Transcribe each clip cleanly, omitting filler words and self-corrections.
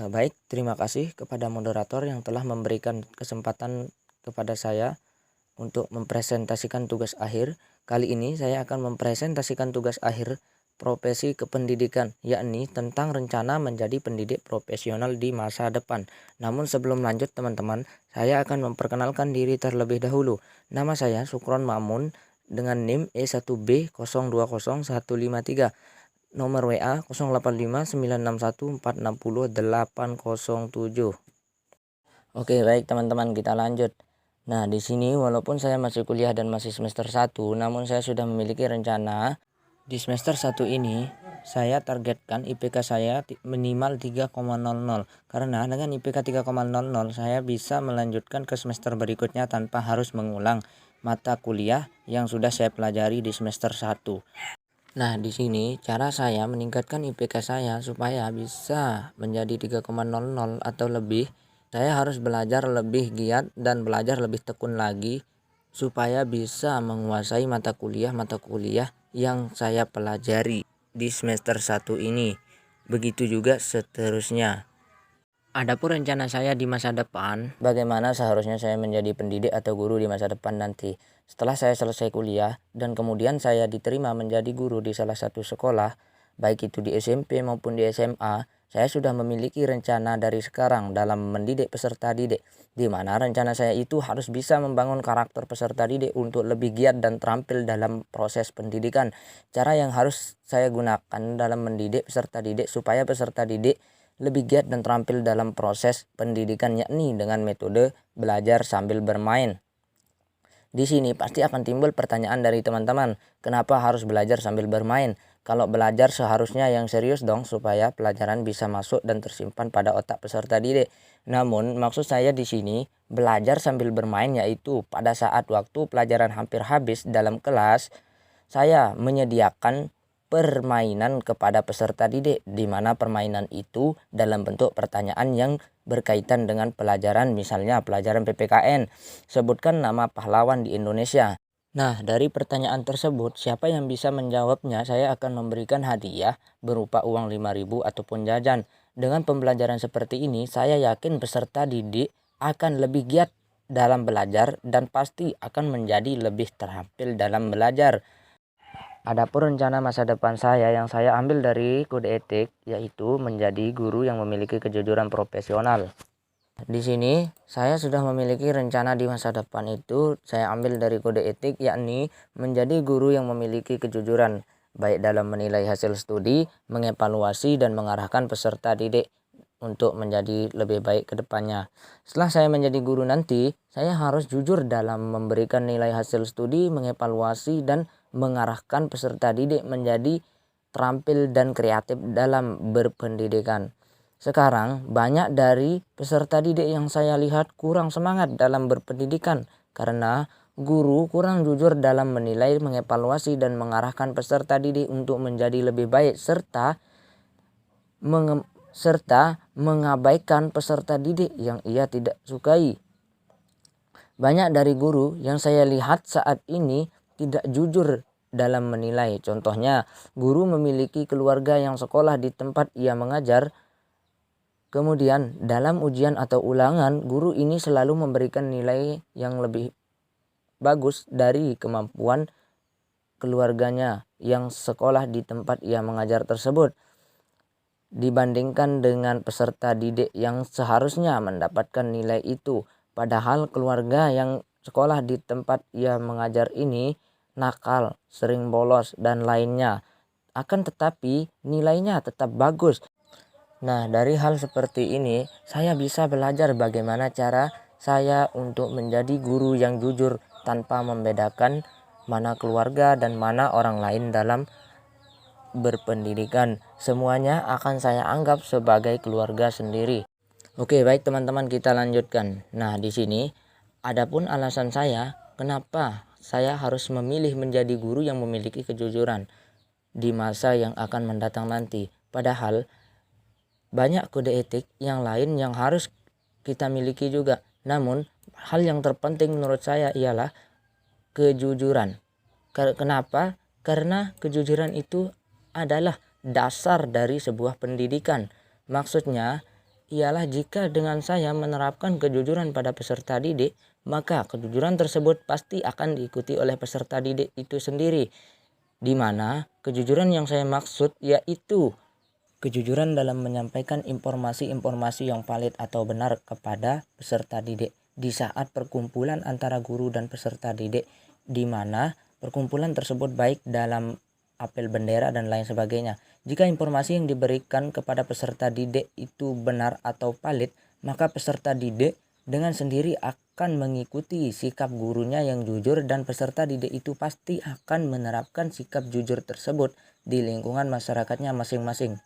Baik, terima kasih kepada moderator yang telah memberikan kesempatan kepada saya untuk mempresentasikan tugas akhir. Kali ini saya akan mempresentasikan tugas akhir profesi kependidikan, yakni tentang rencana menjadi pendidik profesional di masa depan. Namun sebelum lanjut teman-teman, saya akan memperkenalkan diri terlebih dahulu. Nama saya Sukron Mamun dengan NIM E1B020153. Nomor WA 085961460807. Oke, baik teman-teman, kita lanjut. Nah, di sini walaupun saya masih kuliah dan masih semester 1, namun saya sudah memiliki rencana di semester 1 ini saya targetkan IPK saya minimal 3,00 karena dengan IPK 3,00 saya bisa melanjutkan ke semester berikutnya tanpa harus mengulang mata kuliah yang sudah saya pelajari di semester 1. Nah, di sini cara saya meningkatkan IPK saya supaya bisa menjadi 3,00 atau lebih. Saya harus belajar lebih giat dan belajar lebih tekun lagi supaya bisa menguasai mata kuliah yang saya pelajari di semester 1 ini. Begitu juga seterusnya. Adapun rencana saya di masa depan, bagaimana seharusnya saya menjadi pendidik atau guru di masa depan nanti. Setelah saya selesai kuliah dan kemudian saya diterima menjadi guru di salah satu sekolah, baik itu di SMP maupun di SMA, saya sudah memiliki rencana dari sekarang dalam mendidik peserta didik, di mana rencana saya itu harus bisa membangun karakter peserta didik untuk lebih giat dan terampil dalam proses pendidikan. Cara yang harus saya gunakan dalam mendidik peserta didik supaya peserta didik lebih giat dan terampil dalam proses pendidikan, yakni dengan metode belajar sambil bermain. Di sini pasti akan timbul pertanyaan dari teman-teman, kenapa harus belajar sambil bermain? Kalau belajar seharusnya yang serius dong supaya pelajaran bisa masuk dan tersimpan pada otak peserta didik. Namun maksud saya di sini belajar sambil bermain yaitu pada saat waktu pelajaran hampir habis dalam kelas, saya menyediakan permainan kepada peserta didik, di mana permainan itu dalam bentuk pertanyaan yang berkaitan dengan pelajaran, misalnya pelajaran PPKN. Sebutkan nama pahlawan di Indonesia. Nah, dari pertanyaan tersebut, siapa yang bisa menjawabnya, saya akan memberikan hadiah berupa uang 5.000 ataupun jajan. Dengan pembelajaran seperti ini, saya yakin peserta didik akan lebih giat dalam belajar dan pasti akan menjadi lebih terampil dalam belajar. Adapun rencana masa depan saya yang saya ambil dari kode etik yaitu menjadi guru yang memiliki kejujuran profesional. Di sini saya sudah memiliki rencana di masa depan itu saya ambil dari kode etik, yakni menjadi guru yang memiliki kejujuran baik dalam menilai hasil studi, mengevaluasi dan mengarahkan peserta didik untuk menjadi lebih baik ke depannya. Setelah saya menjadi guru nanti, saya harus jujur dalam memberikan nilai hasil studi, mengevaluasi dan mengarahkan peserta didik menjadi terampil dan kreatif dalam berpendidikan. Sekarang banyak dari peserta didik yang saya lihat kurang semangat dalam berpendidikan karena guru kurang jujur dalam menilai, mengevaluasi dan mengarahkan peserta didik untuk menjadi lebih baik serta mengabaikan peserta didik yang ia tidak sukai. Banyak dari guru yang saya lihat saat ini tidak jujur dalam menilai. Contohnya, guru memiliki keluarga yang sekolah di tempat ia mengajar. Kemudian dalam ujian atau ulangan, guru ini selalu memberikan nilai yang lebih bagus dari kemampuan keluarganya yang sekolah di tempat ia mengajar tersebut, dibandingkan dengan peserta didik yang seharusnya mendapatkan nilai itu. Padahal keluarga yang sekolah di tempat ia mengajar ini nakal, sering bolos dan lainnya. Akan tetapi nilainya tetap bagus. Nah, dari hal seperti ini saya bisa belajar bagaimana cara saya untuk menjadi guru yang jujur tanpa membedakan mana keluarga dan mana orang lain dalam berpendidikan. Semuanya akan saya anggap sebagai keluarga sendiri. Oke, baik teman-teman, kita lanjutkan. Nah, di sini adapun alasan saya kenapa saya harus memilih menjadi guru yang memiliki kejujuran di masa yang akan mendatang nanti. Padahal banyak kode etik yang lain yang harus kita miliki juga. Namun hal yang terpenting menurut saya ialah kejujuran. Kenapa? Karena kejujuran itu adalah dasar dari sebuah pendidikan. Maksudnya ialah jika dengan saya menerapkan kejujuran pada peserta didik, maka kejujuran tersebut pasti akan diikuti oleh peserta didik itu sendiri. Di mana kejujuran yang saya maksud yaitu kejujuran dalam menyampaikan informasi-informasi yang valid atau benar kepada peserta didik di saat perkumpulan antara guru dan peserta didik, di mana perkumpulan tersebut baik dalam apel bendera dan lain sebagainya. Jika informasi yang diberikan kepada peserta didik itu benar atau valid, maka peserta didik dengan sendiri akan mengikuti sikap gurunya yang jujur, dan peserta didik itu pasti akan menerapkan sikap jujur tersebut di lingkungan masyarakatnya masing-masing.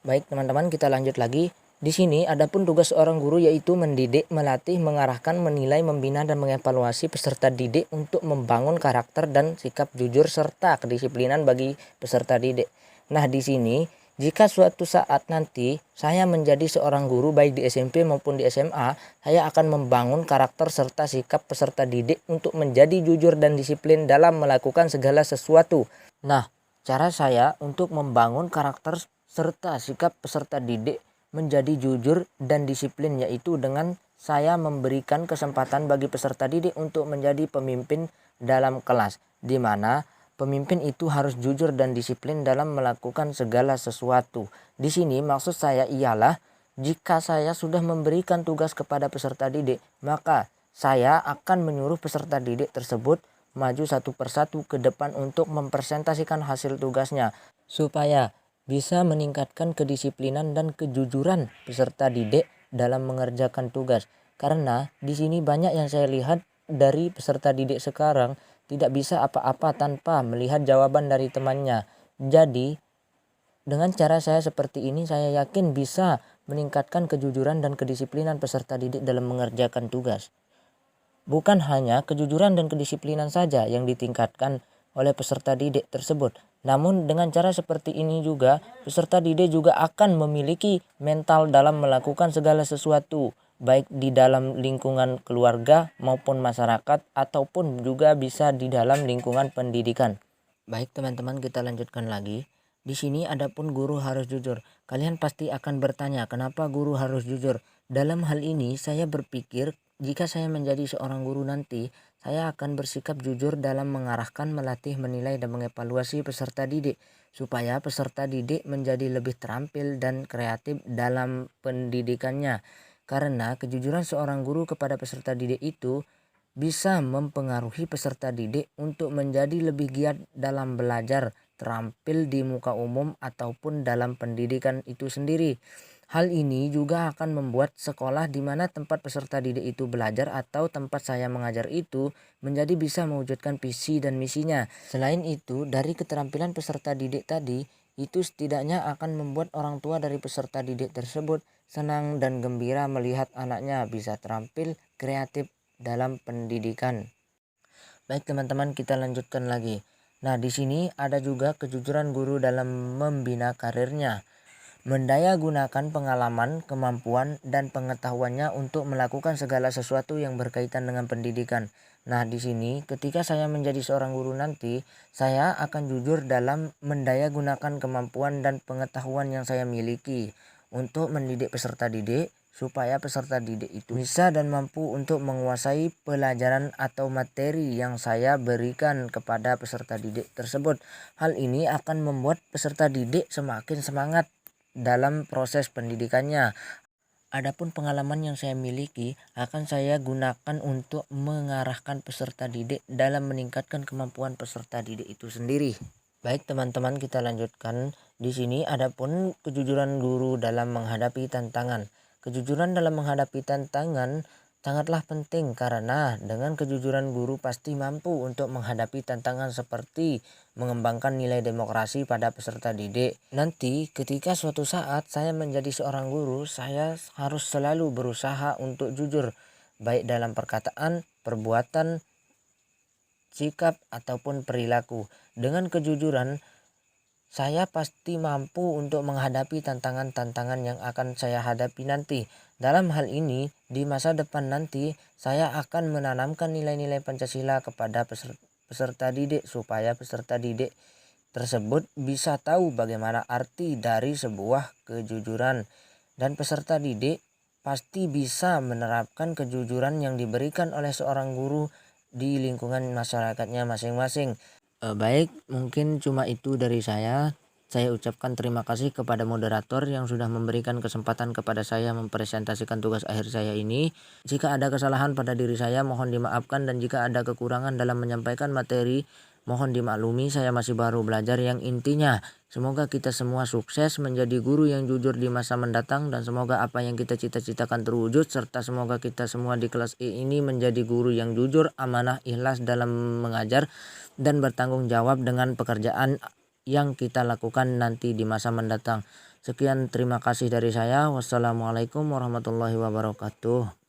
Baik teman-teman, kita lanjut lagi. Di sini adapun tugas seorang guru yaitu mendidik, melatih, mengarahkan, menilai, membina, dan mengevaluasi peserta didik untuk membangun karakter dan sikap jujur serta kedisiplinan bagi peserta didik. Nah, di sini jika suatu saat nanti saya menjadi seorang guru baik di SMP maupun di SMA, saya akan membangun karakter serta sikap peserta didik untuk menjadi jujur dan disiplin dalam melakukan segala sesuatu. Nah, cara saya untuk membangun karakter serta sikap peserta didik menjadi jujur dan disiplin yaitu dengan saya memberikan kesempatan bagi peserta didik untuk menjadi pemimpin dalam kelas, di mana pemimpin itu harus jujur dan disiplin dalam melakukan segala sesuatu. Di sini maksud saya ialah jika saya sudah memberikan tugas kepada peserta didik, maka saya akan menyuruh peserta didik tersebut maju satu persatu ke depan untuk mempresentasikan hasil tugasnya supaya bisa meningkatkan kedisiplinan dan kejujuran peserta didik dalam mengerjakan tugas. Karena di sini banyak yang saya lihat dari peserta didik sekarang tidak bisa apa-apa tanpa melihat jawaban dari temannya. Jadi dengan cara saya seperti ini, saya yakin bisa meningkatkan kejujuran dan kedisiplinan peserta didik dalam mengerjakan tugas. Bukan hanya kejujuran dan kedisiplinan saja yang ditingkatkan oleh peserta didik tersebut, namun dengan cara seperti ini juga peserta didik juga akan memiliki mental dalam melakukan segala sesuatu, baik di dalam lingkungan keluarga maupun masyarakat ataupun juga bisa di dalam lingkungan pendidikan. Baik teman-teman, kita lanjutkan lagi. Di sini adapun guru harus jujur. Kalian pasti akan bertanya, kenapa guru harus jujur? Dalam hal ini saya berpikir jika saya menjadi seorang guru nanti, saya akan bersikap jujur dalam mengarahkan, melatih, menilai, dan mengevaluasi peserta didik supaya peserta didik menjadi lebih terampil dan kreatif dalam pendidikannya. Karena kejujuran seorang guru kepada peserta didik itu bisa mempengaruhi peserta didik untuk menjadi lebih giat dalam belajar, terampil di muka umum ataupun dalam pendidikan itu sendiri. Hal ini juga akan membuat sekolah di mana tempat peserta didik itu belajar atau tempat saya mengajar itu menjadi bisa mewujudkan visi dan misinya. Selain itu, dari keterampilan peserta didik tadi, itu setidaknya akan membuat orang tua dari peserta didik tersebut senang dan gembira melihat anaknya bisa terampil, kreatif dalam pendidikan. Baik teman-teman, kita lanjutkan lagi. Nah, di sini ada juga kejujuran guru dalam membina karirnya. Mendaya gunakan pengalaman, kemampuan, dan pengetahuannya untuk melakukan segala sesuatu yang berkaitan dengan pendidikan. Nah, di sini ketika saya menjadi seorang guru nanti, saya akan jujur dalam mendaya gunakan kemampuan dan pengetahuan yang saya miliki untuk mendidik peserta didik supaya peserta didik itu bisa dan mampu untuk menguasai pelajaran atau materi yang saya berikan kepada peserta didik tersebut. Hal ini akan membuat peserta didik semakin semangat dalam proses pendidikannya. Adapun pengalaman yang saya miliki akan saya gunakan untuk mengarahkan peserta didik dalam meningkatkan kemampuan peserta didik itu sendiri. Baik teman-teman, kita lanjutkan. Di sini adapun kejujuran guru dalam menghadapi tantangan. Kejujuran dalam menghadapi tantangan sangatlah penting karena dengan kejujuran guru pasti mampu untuk menghadapi tantangan seperti mengembangkan nilai demokrasi pada peserta didik. Nanti ketika suatu saat saya menjadi seorang guru, saya harus selalu berusaha untuk jujur, baik dalam perkataan, perbuatan, sikap, ataupun perilaku. Dengan kejujuran, saya pasti mampu untuk menghadapi tantangan-tantangan yang akan saya hadapi nanti. Dalam hal ini, di masa depan nanti, saya akan menanamkan nilai-nilai Pancasila kepada peserta didik supaya peserta didik tersebut bisa tahu bagaimana arti dari sebuah kejujuran. dan peserta didik pasti bisa menerapkan kejujuran yang diberikan oleh seorang guru di lingkungan masyarakatnya masing-masing. Baik, mungkin cuma itu dari saya. Saya ucapkan terima kasih kepada moderator yang sudah memberikan kesempatan kepada saya mempresentasikan tugas akhir saya ini. Jika ada kesalahan pada diri saya, mohon dimaafkan, dan jika ada kekurangan dalam menyampaikan materi, mohon dimaklumi. Saya masih baru belajar. Yang intinya, semoga kita semua sukses menjadi guru yang jujur di masa mendatang, dan semoga apa yang kita cita-citakan terwujud, serta semoga kita semua di kelas E ini menjadi guru yang jujur, amanah, ikhlas dalam mengajar, dan bertanggung jawab dengan pekerjaan yang kita lakukan nanti di masa mendatang. Sekian, terima kasih dari saya. Wassalamualaikum warahmatullahi wabarakatuh.